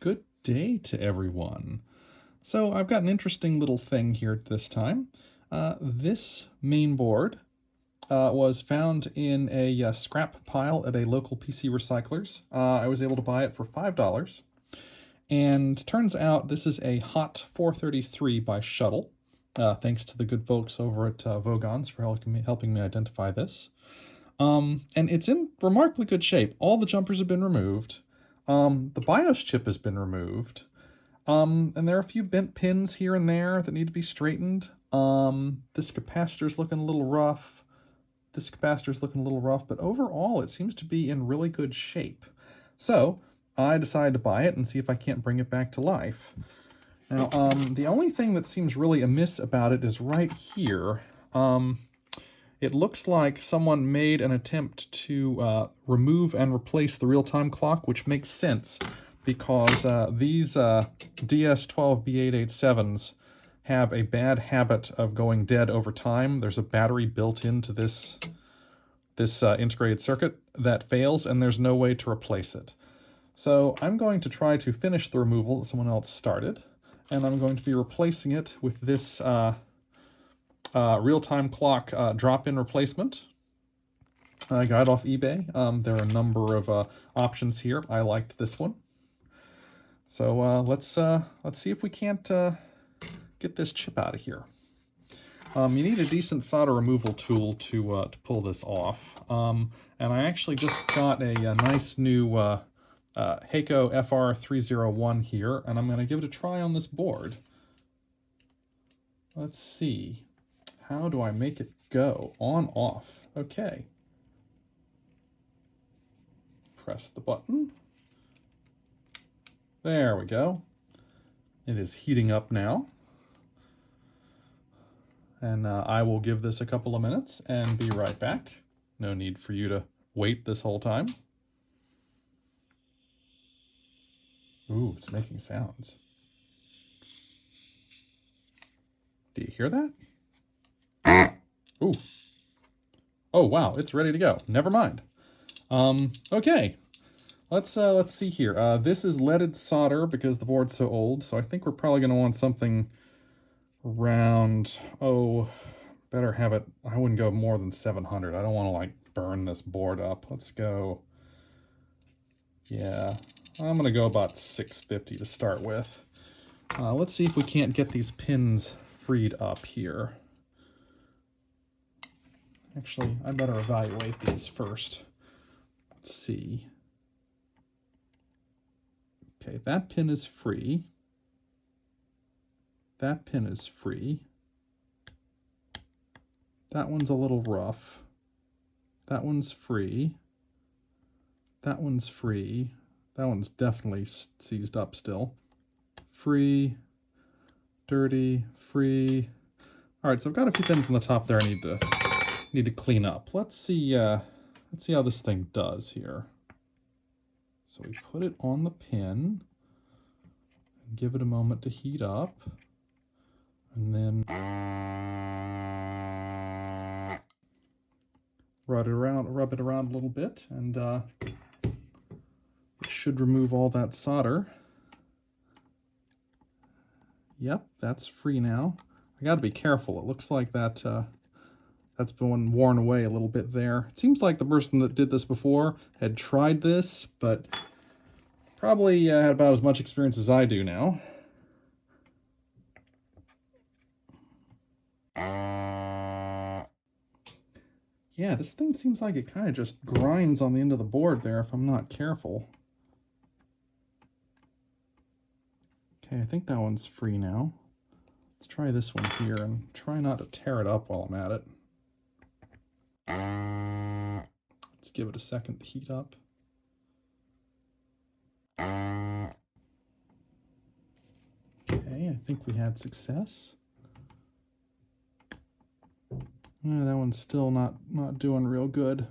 Good day to everyone. So I've got an interesting little thing here this time. This main board was found in a scrap pile at a local PC recyclers. I was able to buy it for $5. And turns out this is a HOT-433 by Shuttle. Thanks to the good folks over at Vogons for helping me identify this. And it's in remarkably good shape. All the jumpers have been removed. The BIOS chip has been removed. And there are a few bent pins here and there that need to be straightened. This capacitor's looking a little rough. This capacitor's looking a little rough, but overall it seems to be in really good shape. So I decided to buy it and see if I can't bring it back to life. Now, the only thing that seems really amiss about it is right here. It looks like someone made an attempt to remove and replace the real-time clock, which makes sense because these DS12B887s have a bad habit of going dead over time. There's a battery built into this integrated circuit that fails, and there's no way to replace it. So I'm going to try to finish the removal that someone else started, and I'm going to be replacing it with this real-time clock drop-in replacement. I got it off eBay. There are a number of options here. I liked this one. So let's see if we can't get this chip out of here. You need a decent solder removal tool to pull this off. And I actually just got a nice new HOT-433 here, and I'm going to give it a try on this board. Let's see. How do I make it go? On, off. Okay. Press the button. There we go. It is heating up now. And I will give this a couple of minutes and be right back. No need for you to wait this whole time. Ooh, it's making sounds. Do you hear that? Ooh. Oh, wow, it's ready to go. Never mind. Okay. Let's see here. This is leaded solder because the board's so old, so I think we're probably going to want something around, better have it, I wouldn't go more than 700. I don't want to, like, burn this board up. Let's go, yeah, I'm going to go about 650 to start with. Let's see if we can't get these pins freed up here. Actually, I better evaluate these first. Let's see. Okay, that pin is free. That pin is free. That one's a little rough. That one's free. That one's free. That one's definitely seized up still. Free. Dirty. Free. All right, so I've got a few pins on the top there I need to clean up. Let's see how this thing does here. So we put it on the pin, give it a moment to heat up, and then rub it around a little bit, and it should remove all that solder. Yep, that's free now. I gotta be careful. It looks like that's been worn away a little bit there. It seems like the person that did this before had tried this, but probably had about as much experience as I do now. Yeah, this thing seems like it kind of just grinds on the end of the board there if I'm not careful. Okay, I think that one's free now. Let's try this one here and try not to tear it up while I'm at it. Let's give it a second to heat up. Okay, I think we had success. That one's still not doing real good.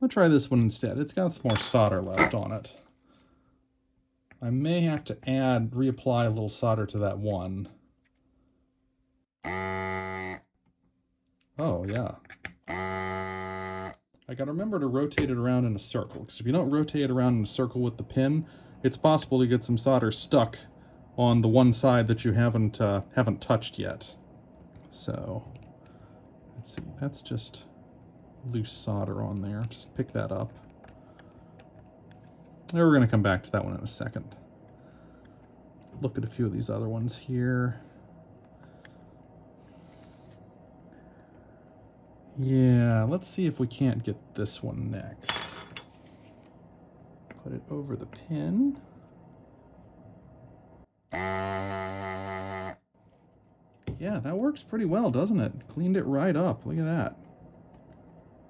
I'll try this one instead. It's got some more solder left on it. I may have to reapply a little solder to that one. Oh, yeah. I gotta remember to rotate it around in a circle, because if you don't rotate it around in a circle with the pin, it's possible to get some solder stuck on the one side that you haven't touched yet. So let's see, that's just loose solder on there. Just pick that up. And we're going to come back to that one in a second. Look at a few of these other ones here. Yeah, let's see if we can't get this one next. Put it over the pin. Yeah, that works pretty well, doesn't it? Cleaned it right up. Look at that.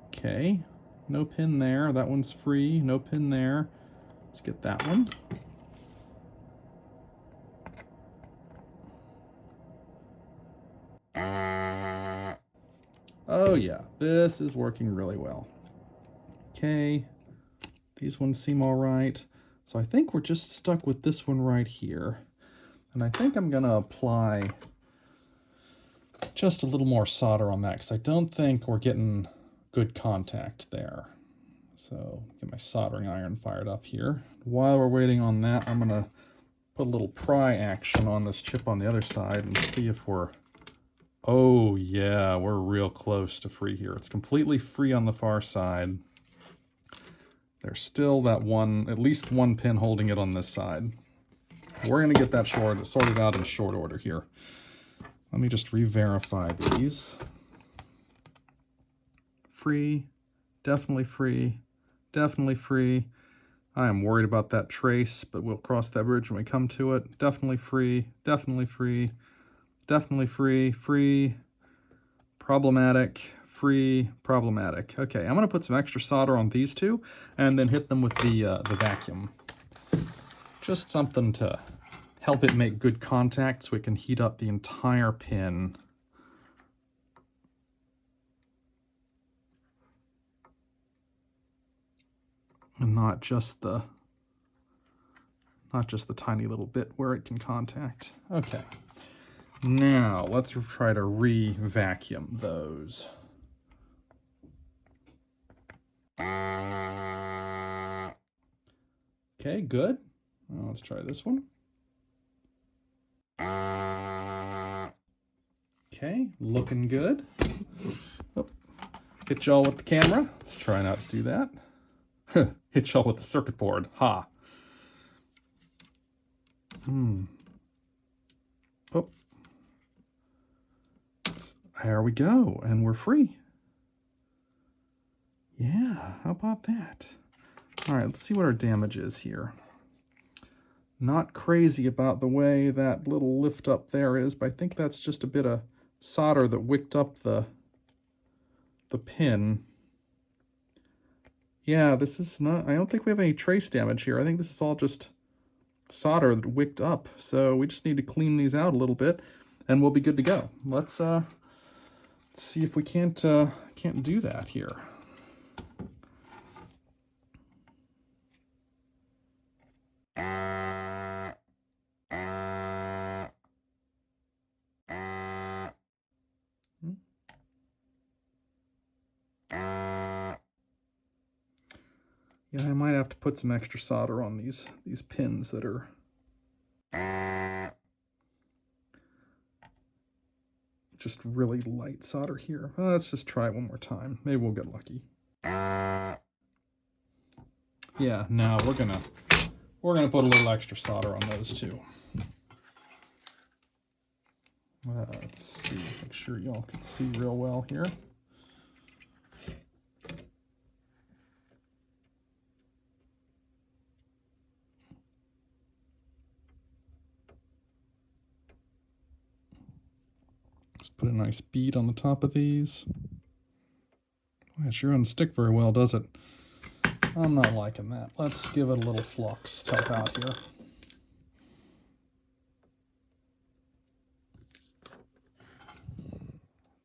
Okay, no pin there. That one's free. No pin there. Let's get that one. Oh yeah, this is working really well. Okay, these ones seem all right. So I think we're just stuck with this one right here. And I think I'm gonna apply just a little more solder on that because I don't think we're getting good contact there. So get my soldering iron fired up here. While we're waiting on that, I'm gonna put a little pry action on this chip on the other side and see if we're, oh yeah, we're real close to free here. It's completely free on the far side. There's still that one, at least one pin holding it on this side. We're gonna get that sorted out in short order here. Let me just re-verify these. Free, definitely free, definitely free. I am worried about that trace, but we'll cross that bridge when we come to it. Definitely free, definitely free, definitely free, free, problematic, free, problematic. Okay, I'm gonna put some extra solder on these two and then hit them with the vacuum. Just something to help it make good contact so it can heat up the entire pin. And not just the tiny little bit where it can contact. Okay. Now let's try to re-vacuum those. Okay, good. Now let's try this one. Okay, looking good. Oh, hit y'all with the camera. Let's try not to do that. Hit y'all with the circuit board. Ha. Oh. There we go, and we're free. Yeah, how about that? All right, let's see what our damage is here. Not crazy about the way that little lift up there is, but I think that's just a bit of solder that wicked up the pin. Yeah, this is not, I don't think we have any trace damage here. I think this is all just solder that wicked up. So we just need to clean these out a little bit and we'll be good to go. Let's see if we can't do that here. Yeah, I might have to put some extra solder on these pins that are just really light solder here. Well, let's just try it one more time. Maybe we'll get lucky. Yeah, no, we're gonna put a little extra solder on those too. Let's see, make sure y'all can see real well here. Just put a nice bead on the top of these. Well, it sure doesn't stick very well, does it? I'm not liking that. Let's give it a little flux to help out here.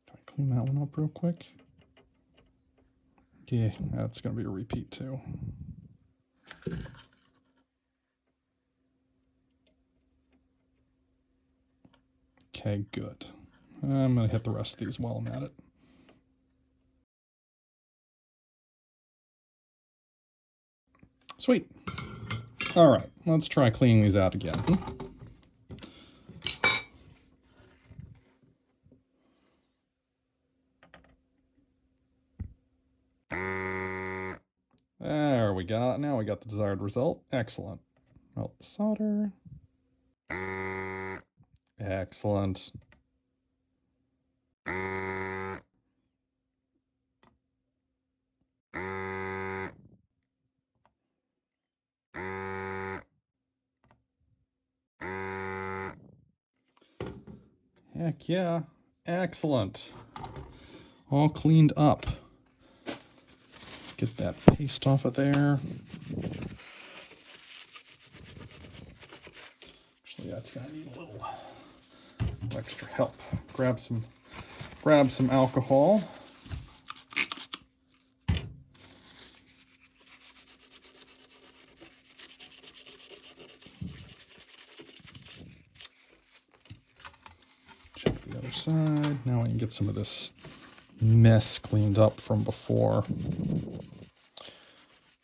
Can I clean that one up real quick? Yeah, that's going to be a repeat too. Okay, good. I'm going to hit the rest of these while I'm at it. Sweet. All right, let's try cleaning these out again. There we go. Now we got the desired result. Excellent. Melt the solder. Excellent. Heck yeah. Excellent. All cleaned up. Get that paste off of there. Actually, that's gonna need a little extra help. Grab some alcohol. Check the other side. Now we can get some of this mess cleaned up from before.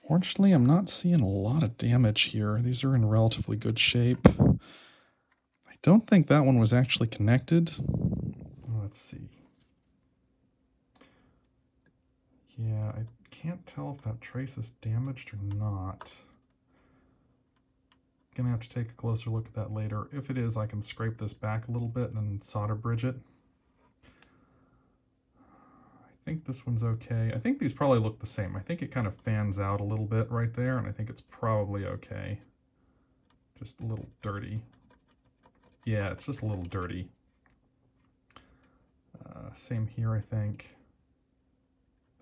Fortunately, I'm not seeing a lot of damage here. These are in relatively good shape. I don't think that one was actually connected. Let's see. Yeah, I can't tell if that trace is damaged or not. Gonna have to take a closer look at that later. If it is, I can scrape this back a little bit and solder bridge it. I think this one's okay. I think these probably look the same. I think it kind of fans out a little bit right there, and I think it's probably okay. Just a little dirty. Yeah, it's just a little dirty. Same here, I think.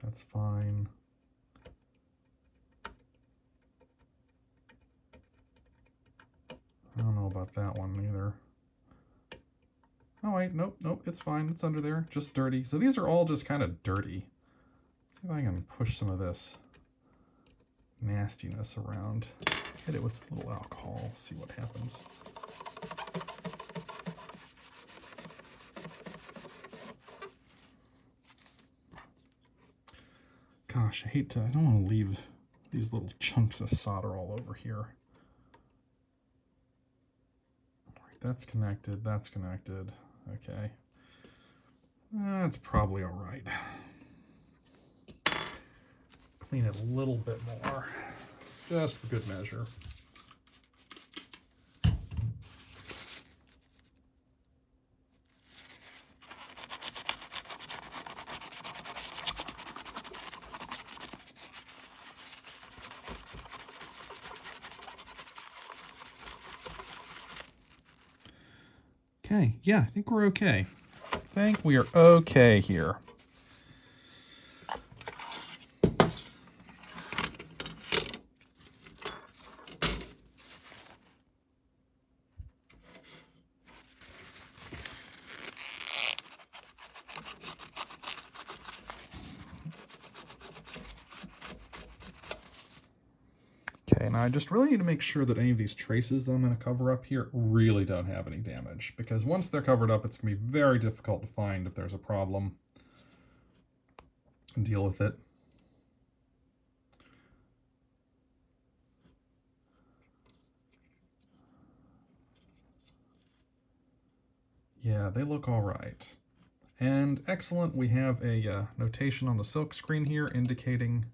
That's fine. I don't know about that one either. Oh wait, nope, it's fine. It's under there, just dirty. So these are all just kind of dirty. Let's see if I can push some of this nastiness around. Hit it with a little alcohol, see what happens. Gosh, I don't want to leave these little chunks of solder all over here. All right, that's connected, okay. That's probably all right. Clean it a little bit more, just for good measure. Okay, yeah, I think we're okay. I think we are okay here. Okay, now I just really need to make sure that any of these traces that I'm going to cover up here really don't have any damage, because once they're covered up, it's going to be very difficult to find if there's a problem and deal with it. Yeah, they look all right. And excellent, we have a notation on the silk screen here indicating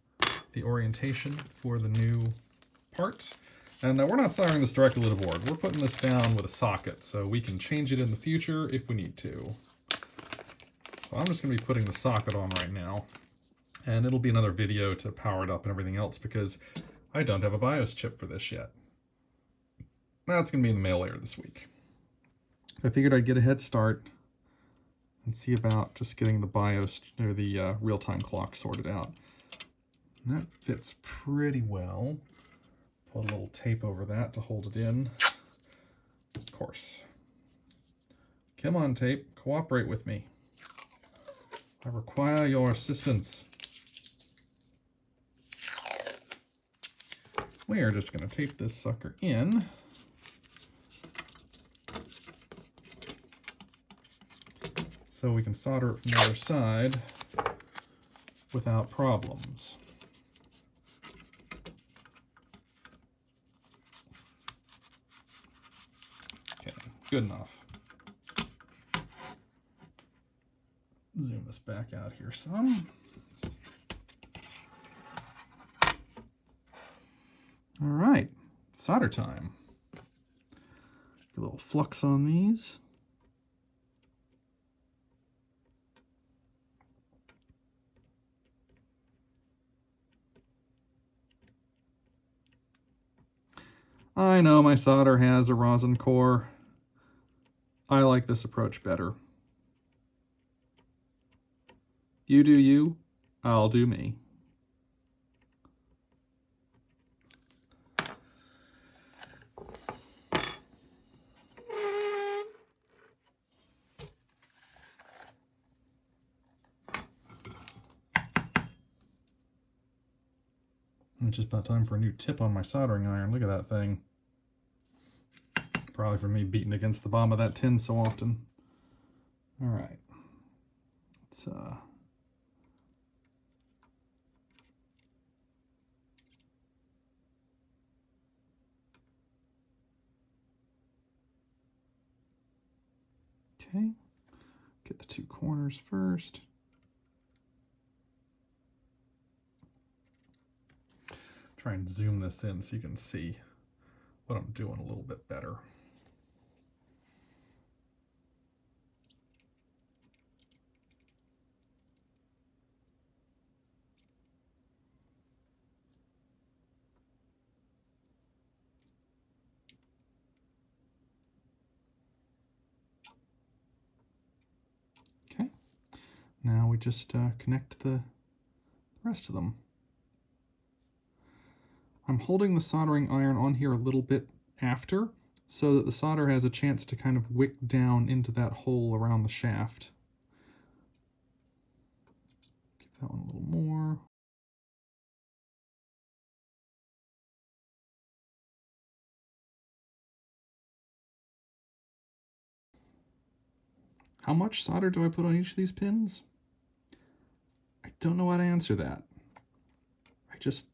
the orientation for the new part. And we're not soldering this directly to the board. We're putting this down with a socket, so we can change it in the future if we need to. So I'm just going to be putting the socket on right now. And it'll be another video to power it up and everything else, because I don't have a BIOS chip for this yet. That's going to be in the mail later this week. I figured I'd get a head start and see about just getting the BIOS, or the real-time clock sorted out. And that fits pretty well. Put a little tape over that to hold it in. Of course. Come on, tape. Cooperate with me. I require your assistance. We are just going to tape this sucker in. So we can solder it from the other side without problems. Good enough. Zoom this back out here some. All right, solder time. Get a little flux on these. I know my solder has a rosin core. I like this approach better. You do you, I'll do me. It's just about time for a new tip on my soldering iron. Look at that thing. Probably from me beating against the bottom of that tin so often. All right. Let's okay. Get the two corners first. Try and zoom this in so you can see what I'm doing a little bit better. Okay, now we just connect the rest of them. I'm holding the soldering iron on here a little bit after so that the solder has a chance to kind of wick down into that hole around the shaft. Give that one a little more. How much solder do I put on each of these pins? I don't know how to answer that. I just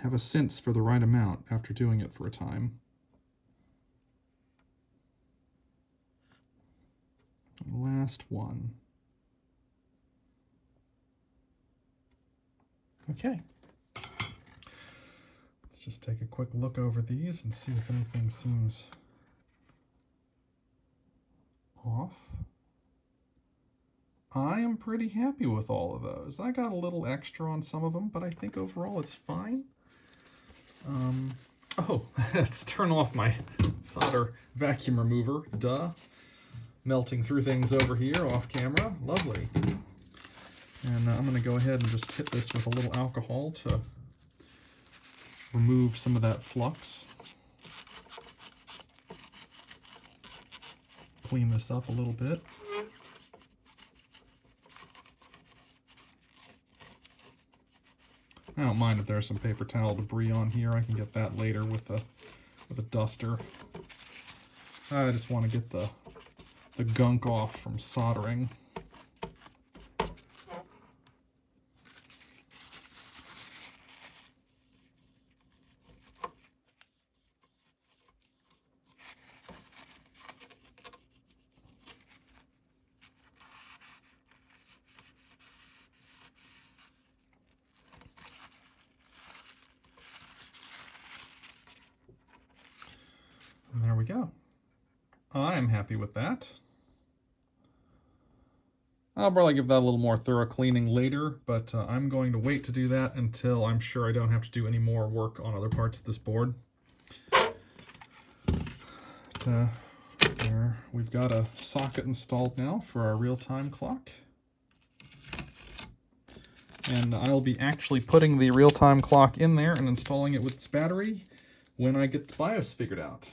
have a sense for the right amount after doing it for a time. Last one. Okay. Let's just take a quick look over these and see if anything seems off. I am pretty happy with all of those. I got a little extra on some of them, but I think overall it's fine. Oh, let's turn off my solder vacuum remover. Duh. Melting through things over here off camera. Lovely. And I'm going to go ahead and just hit this with a little alcohol to remove some of that flux. Clean this up a little bit. I don't mind if there's some paper towel debris on here. I can get that later with a duster. I just want to get the gunk off from soldering. And there we go. I'm happy with that. I'll probably give that a little more thorough cleaning later, but I'm going to wait to do that until I'm sure I don't have to do any more work on other parts of this board. There, we've got a socket installed now for our real-time clock. And I'll be actually putting the real-time clock in there and installing it with its battery when I get the BIOS figured out.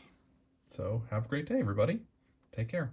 So have a great day, everybody. Take care.